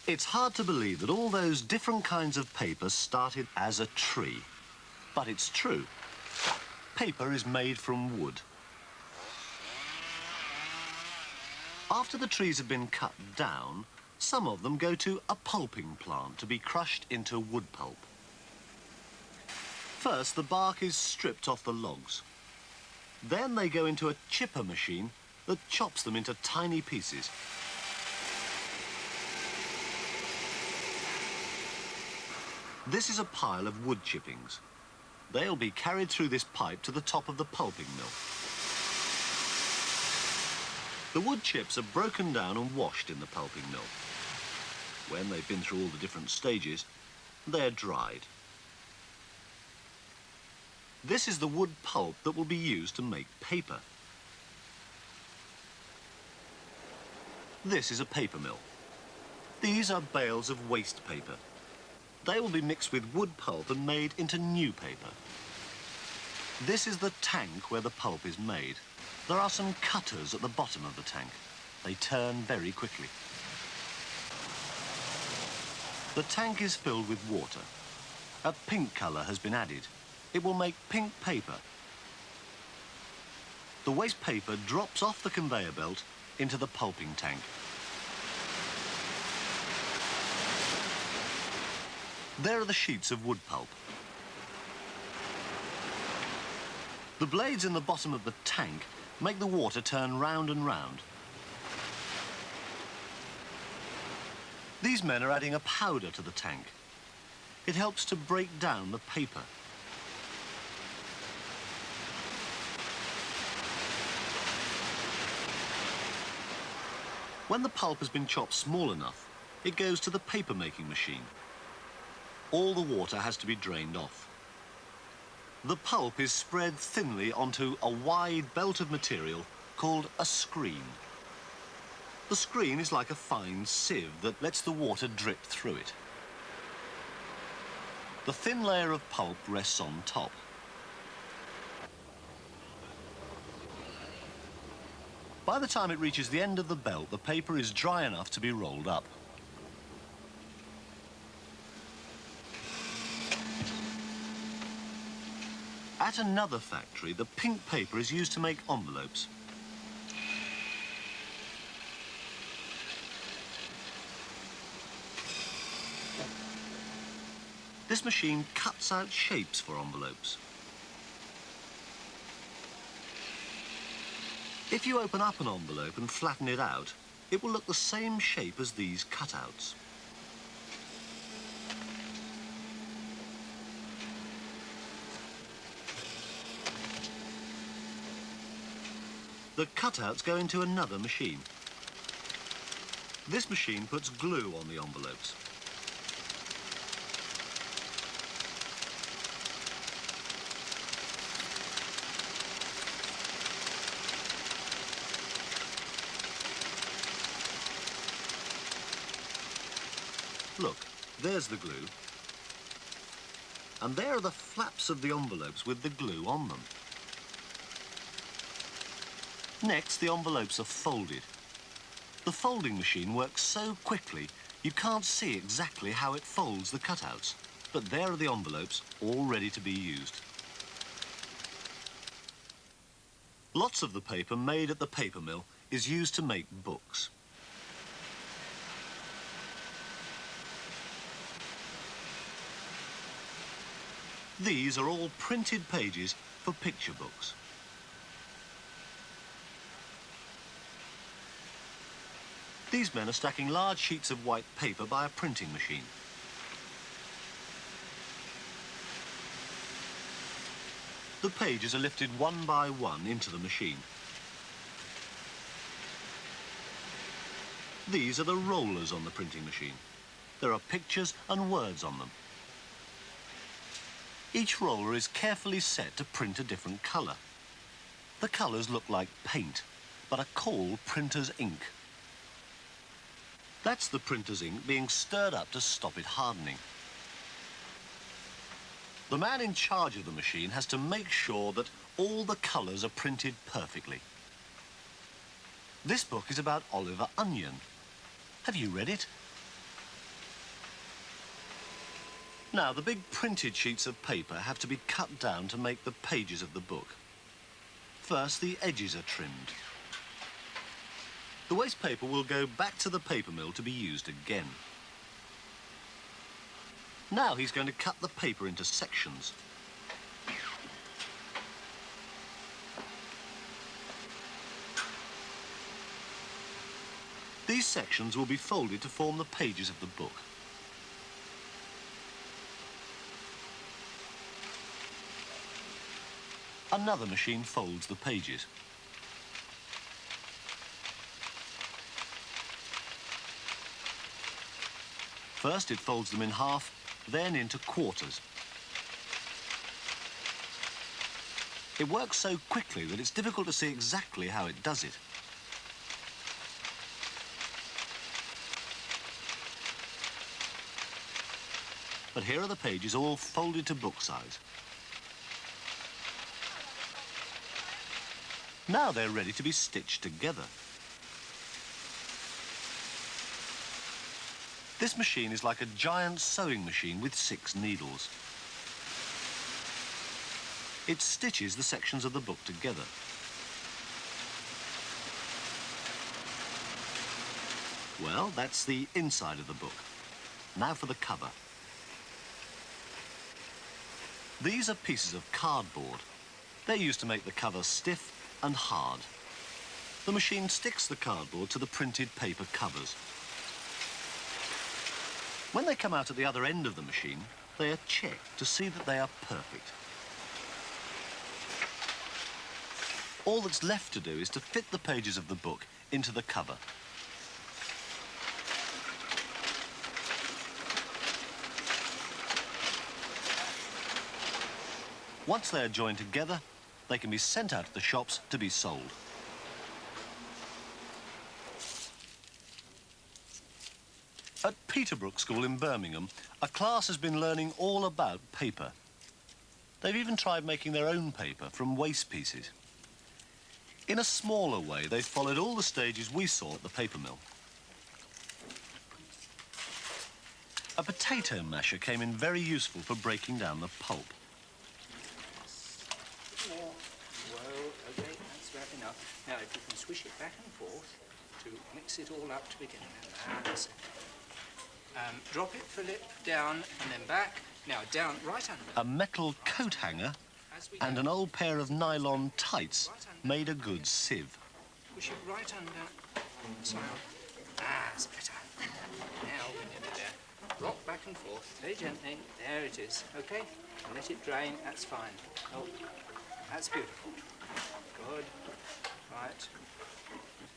It's hard to believe that all those different kinds of paper started as a tree. But it's true. Paper is made from wood. After the trees have been cut down, some of them go to a pulping plant to be crushed into wood pulp. First, the bark is stripped off the logs. Then they go into a chipper machine that chops them into tiny pieces. This is a pile of wood chippings. They'll be carried through this pipe to the top of the pulping mill. The wood chips are broken down and washed in the pulping mill. When they've been through all the different stages, they're dried. This is the wood pulp that will be used to make paper. This is a paper mill. These are bales of waste paper. They will be mixed with wood pulp and made into new paper. This is the tank where the pulp is made. There are some cutters at the bottom of the tank. They turn very quickly. The tank is filled with water. A pink colour has been added. It will make pink paper. The waste paper drops off the conveyor belt into the pulping tank. There are the sheets of wood pulp. The blades in the bottom of the tank make the water turn round and round. These men are adding a powder to the tank. It helps to break down the paper. When the pulp has been chopped small enough, it goes to the paper-making machine. All the water has to be drained off. The pulp is spread thinly onto a wide belt of material called a screen. The screen is like a fine sieve that lets the water drip through it. The thin layer of pulp rests on top. By the time it reaches the end of the belt, the paper is dry enough to be rolled up. At another factory, the pink paper is used to make envelopes. This machine cuts out shapes for envelopes. If you open up an envelope and flatten it out, it will look the same shape as these cutouts. The cutouts go into another machine. This machine puts glue on the envelopes. Look, there's the glue. And there are the flaps of the envelopes with the glue on them. Next, the envelopes are folded. The folding machine works so quickly you can't see exactly how it folds the cutouts. But there are the envelopes, all ready to be used. Lots of the paper made at the paper mill is used to make books. These are all printed pages for picture books. These men are stacking large sheets of white paper by a printing machine. The pages are lifted one by one into the machine. These are the rollers on the printing machine. There are pictures and words on them. Each roller is carefully set to print a different colour. The colours look like paint, but are called printer's ink. That's the printer's ink being stirred up to stop it hardening. The man in charge of the machine has to make sure that all the colours are printed perfectly. This book is about Oliver Onion. Have you read it? Now, the big printed sheets of paper have to be cut down to make the pages of the book. First, the edges are trimmed. The waste paper will go back to the paper mill to be used again. Now he's going to cut the paper into sections. These sections will be folded to form the pages of the book. Another machine folds the pages. First it folds them in half, then into quarters. It works so quickly that it's difficult to see exactly how it does it. But here are the pages all folded to book size. Now they're ready to be stitched together. This machine is like a giant sewing machine with 6 needles. It stitches the sections of the book together. Well, that's the inside of the book. Now for the cover. These are pieces of cardboard. They're used to make the cover stiff and hard. The machine sticks the cardboard to the printed paper covers. When they come out at the other end of the machine, they are checked to see that they are perfect. All that's left to do is to fit the pages of the book into the cover. Once they are joined together, they can be sent out to the shops to be sold. At Peterbrook School in Birmingham, a class has been learning all about paper. They've even tried making their own paper from waste pieces. In a smaller way, they've followed all the stages we saw at the paper mill. A potato masher came in very useful for breaking down the pulp. Okay, that's right enough. Now, if you can swish it back and forth to mix it all up to begin with. That's it. Drop it, fill it, down, and then back. Now, down, right under. A metal coat hanger and an old pair of nylon tights made a good sieve. Push it right under. So, that's better. Now, we're nearly there. Rock back and forth, very gently. There it is, okay? And let it drain, that's fine. Oh, that's beautiful. Good. Right.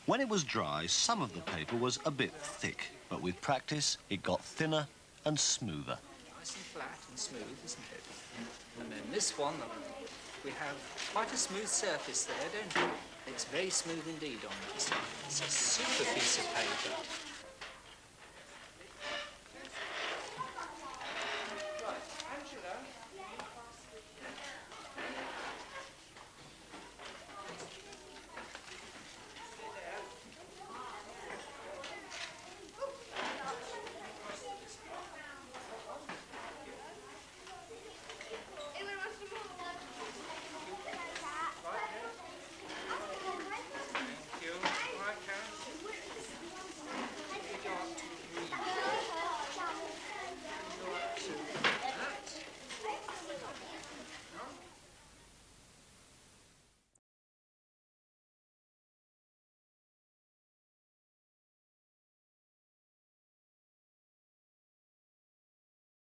When it was dry, some of the paper was a bit thick, but with practice, it got thinner and smoother. Nice and flat and smooth, isn't it? And then this one, we have quite a smooth surface there, don't we? It's very smooth indeed on this. It's a super piece of paper.